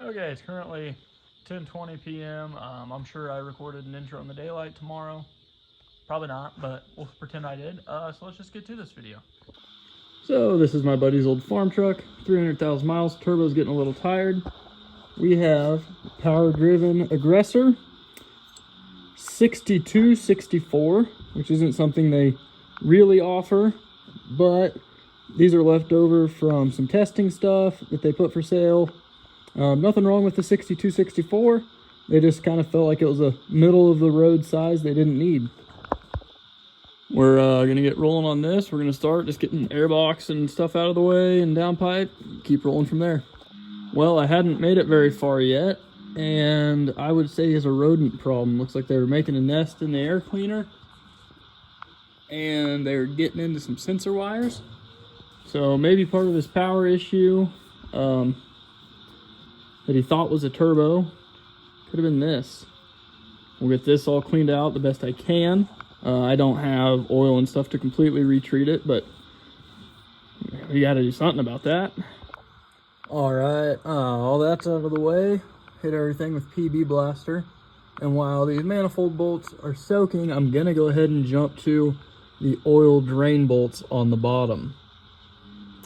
Okay, it's currently 10:20 p.m. I'm sure I recorded an intro in the daylight tomorrow. Probably not, but we'll pretend I did. So let's just get to this video. So this is my buddy's old farm truck, 300,000 miles. Turbo's getting a little tired. We have power-driven Aggressor 6264, which isn't something they really offer, but these are left over from some testing stuff that they put for sale. Nothing wrong with the 6264. They just kind of felt like it was a middle of the road size they didn't need. We're gonna get rolling on this. We're gonna start just getting airbox and stuff out of the way and downpipe, keep rolling from there. Well, I hadn't made it very far yet, and I would say it's a rodent problem. Looks like they were making a nest in the air cleaner, and they're getting into some sensor wires. So maybe part of this power issue that he thought was a turbo could have been this. We'll get this all cleaned out the best I can. I don't have oil and stuff to completely retreat it, but we got to do something about that. All right, all that's out of the way. Hit everything with PB Blaster. And while these manifold bolts are soaking, I'm gonna go ahead and jump to the oil drain bolts on the bottom.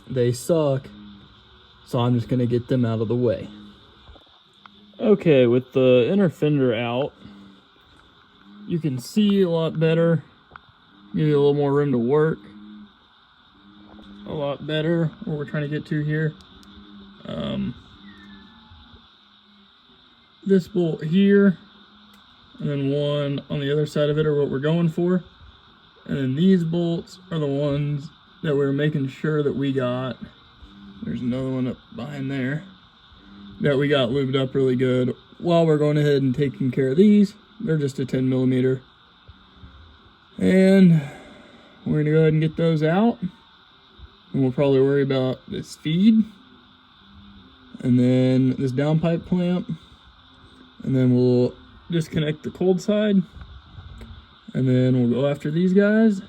They suck, so I'm just gonna get them out of the way. Okay, with the inner fender out, you can see a lot better. Give you a little more room to work. A lot better where we're trying to get to here. This bolt here, and then one on the other side of it are what we're going for. And then these bolts are the ones that we're making sure that we got. There's another one up behind there that we got lubed up really good while we're going ahead and taking care of these. They're just a 10mm. And we're gonna go ahead and get those out. And we'll probably worry about this feed. And then this downpipe clamp. And then we'll disconnect the cold side. And then we'll go after these guys.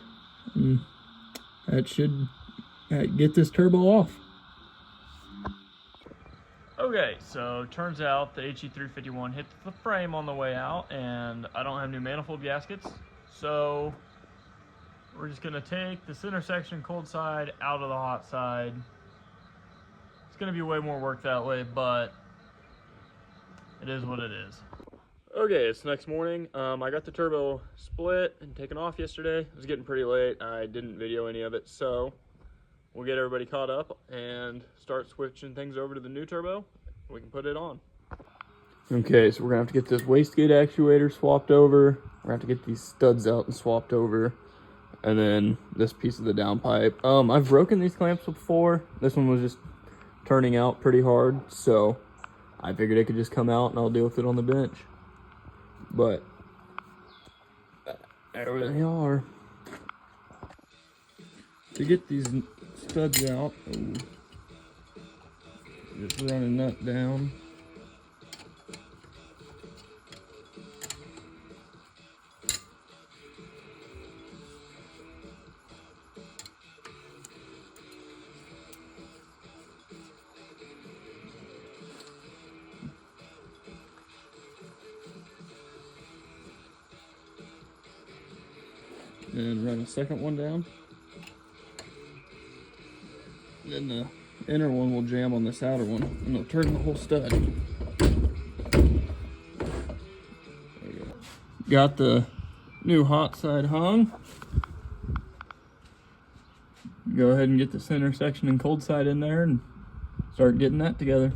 And that should get this turbo off. Okay, so turns out the HE351 hit the frame on the way out, and I don't have new manifold gaskets. So we're just gonna take the center section cold side out of the hot side. It's gonna be way more work that way, but it is what it is. Okay, it's next morning. I got the turbo split and taken off yesterday. It was getting pretty late. I didn't video any of it, so we'll get everybody caught up and start switching things over to the new turbo. We can put it on. Okay, so we're gonna have to get this wastegate actuator swapped over. We're gonna have to get these studs out and swapped over. And then this piece of the downpipe. I've broken these clamps before. This one was just turning out pretty hard, so I figured it could just come out and I'll deal with it on the bench. But there they are. To get these studs out, just run a nut down. And run a second one down. Then the inner one will jam on this outer one, and it'll turn the whole stud. There you go. Got the new hot side hung. Go ahead and get the center section and cold side in there and start getting that together.